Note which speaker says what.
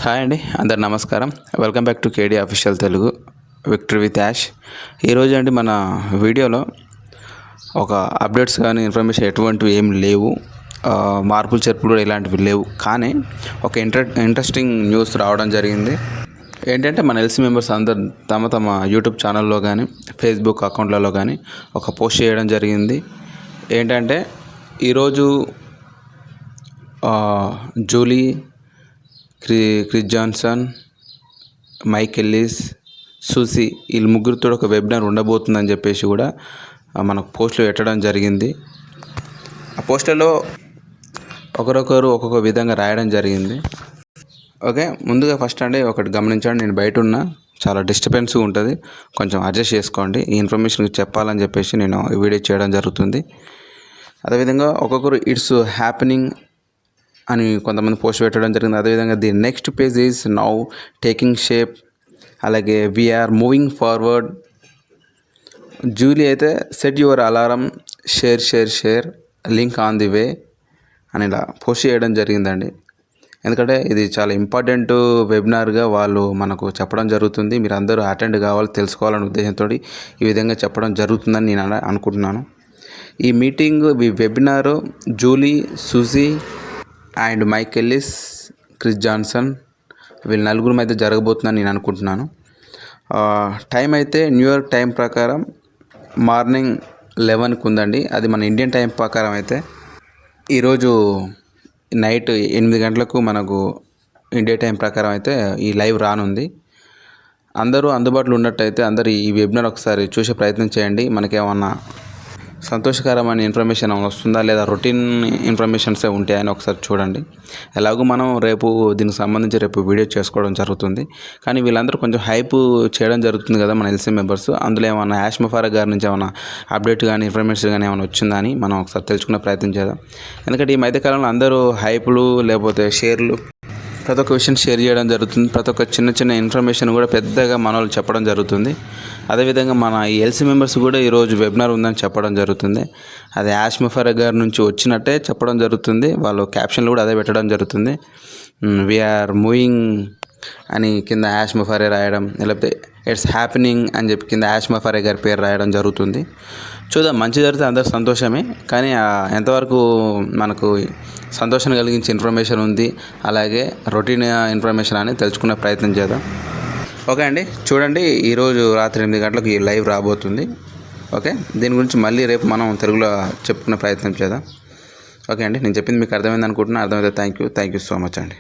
Speaker 1: Hi అండి, అందరు నమస్కారం. Welcome back to KD official Telugu victory with Yash. ఈరోజు అండి మన వీడియోలో ఒక అప్డేట్స్ కానీ ఇన్ఫర్మేషన్ ఎటువంటివి ఏం లేవు, మార్పులు చేర్పులు కూడా ఇలాంటివి లేవు. కానీ ఒక ఇంట్రెస్టింగ్ న్యూస్ రావడం జరిగింది. ఏంటంటే మన ఎల్సీ మెంబర్స్ అందరు తమ యూట్యూబ్ ఛానల్లో కానీ ఫేస్బుక్ అకౌంట్లలో కానీ ఒక పోస్ట్ చేయడం జరిగింది. ఏంటంటే ఈరోజు Julie, Chris Johnson, Mike Ellis, Susie వీళ్ళు ముగ్గురితో ఒక వెబినార్ ఉండబోతుందని చెప్పేసి కూడా మనకు పోస్టులు పెట్టడం జరిగింది. ఆ పోస్టులలో ఒకరొకరు ఒక్కొక్క విధంగా రాయడం జరిగింది. ఓకే, ముందుగా ఫస్ట్ అండి ఒకటి గమనించండి, నేను బయట ఉన్నా, చాలా డిస్టర్బెన్స్గా ఉంటుంది, కొంచెం అడ్జస్ట్ చేసుకోండి. ఈ ఇన్ఫర్మేషన్ చెప్పాలని చెప్పేసి నేను ఈ వీడియో చేయడం జరుగుతుంది. అదేవిధంగా ఒక్కొక్కరు ఇట్స్ హ్యాపెనింగ్ అని కొంతమంది పోస్ట్ పెట్టడం జరిగింది. అదేవిధంగా the next page is now taking shape, అలాగే వీఆర్ మూవింగ్ ఫార్వర్డ్. జూలీ అయితే set your alarm, share link on the way అని ఇలా పోస్ట్ చేయడం జరిగిందండి. ఎందుకంటే ఇది చాలా ఇంపార్టెంట్ వెబినార్గా వాళ్ళు మనకు చెప్పడం జరుగుతుంది. మీరు అందరూ అటెండ్ కావాలి, తెలుసుకోవాలనే ఉద్దేశంతో ఈ విధంగా చెప్పడం జరుగుతుందని నేను అనుకుంటున్నాను. ఈ మీటింగ్, ఈ webinar Julie, Suzie and Mike Ellis, Chris Johnson వీళ్ళు నలుగురు మధ్య జరగబోతుందని నేను అనుకుంటున్నాను. టైం అయితే న్యూయార్క్ టైం ప్రకారం మార్నింగ్ 11కి ఉందండి. అది మన ఇండియన్ టైం ప్రకారం అయితే ఈరోజు నైట్ 8 గంటలకు మనకు ఇండియా టైం ప్రకారం అయితే ఈ లైవ్ రానుంది. అందరూ అందుబాటులో ఉన్నట్టయితే అందరూ ఈ వెబినార్ ఒకసారి చూసే ప్రయత్నం చేయండి. మనకేమన్నా సంతోషకరమైన ఇన్ఫర్మేషన్ వస్తుందా లేదా రొటీన్ ఇన్ఫర్మేషన్సే ఉంటాయని ఒకసారి చూడండి. ఎలాగో మనం రేపు దీనికి సంబంధించి రేపు వీడియో చేసుకోవడం జరుగుతుంది. కానీ వీళ్ళందరూ కొంచెం హైప్ చేయడం జరుగుతుంది కదా మన ఎల్సీ మెంబర్స్. అందులో ఏమన్నా యాష్ ముఫారక్ గారి నుంచి ఏమైనా అప్డేట్ కానీ ఇన్ఫర్మేషన్ కానీ ఏమైనా వచ్చిందా అని మనం ఒకసారి తెలుసుకునే ప్రయత్నం చేద్దాం. ఎందుకంటే ఈ మధ్యకాలంలో అందరూ హైప్లు లేకపోతే షేర్లు ప్రతి ఒక్క విషయం షేర్ చేయడం జరుగుతుంది. ప్రతి ఒక్క చిన్న ఇన్ఫర్మేషన్ కూడా పెద్దగా మన వాళ్ళు చెప్పడం జరుగుతుంది. అదేవిధంగా మన ఈ ఎల్సీ మెంబర్స్ కూడా ఈరోజు వెబినార్ ఉందని చెప్పడం జరుగుతుంది. అది యాష్ ముఫారక్ గారి నుంచి వచ్చినట్టే చెప్పడం జరుగుతుంది. వాళ్ళు క్యాప్షన్లు కూడా అదే పెట్టడం జరుగుతుంది. వీఆర్ మూవింగ్ అని కింద యాష్ ముఫారక్ రాయడం, లేకపోతే ఇట్స్ హ్యాపెనింగ్ అని చెప్పి కింద యాష్ ముఫారక్ గారి పేరు రాయడం జరుగుతుంది. చూద్దాం, మంచి జరిగితే అందరు సంతోషమే. కానీ ఎంతవరకు మనకు సంతోషం కలిగించే ఇన్ఫర్మేషన్ ఉంది, అలాగే రొటీన్ ఇన్ఫర్మేషన్ అని తెలుసుకునే ప్రయత్నం చేద్దాం. ఓకే అండి, చూడండి, ఈరోజు రాత్రి 8 గంటలకు ఈ లైవ్ రాబోతుంది. ఓకే, దీని గురించి మళ్ళీ రేపు మనం తెలుగులో చెప్పుకునే ప్రయత్నం చేద్దాం. ఓకే అండి, నేను చెప్పింది మీకు అర్థమైంది అనుకుంటున్నా. అర్థమైతే థ్యాంక్ యూ సో మచ్ అండి.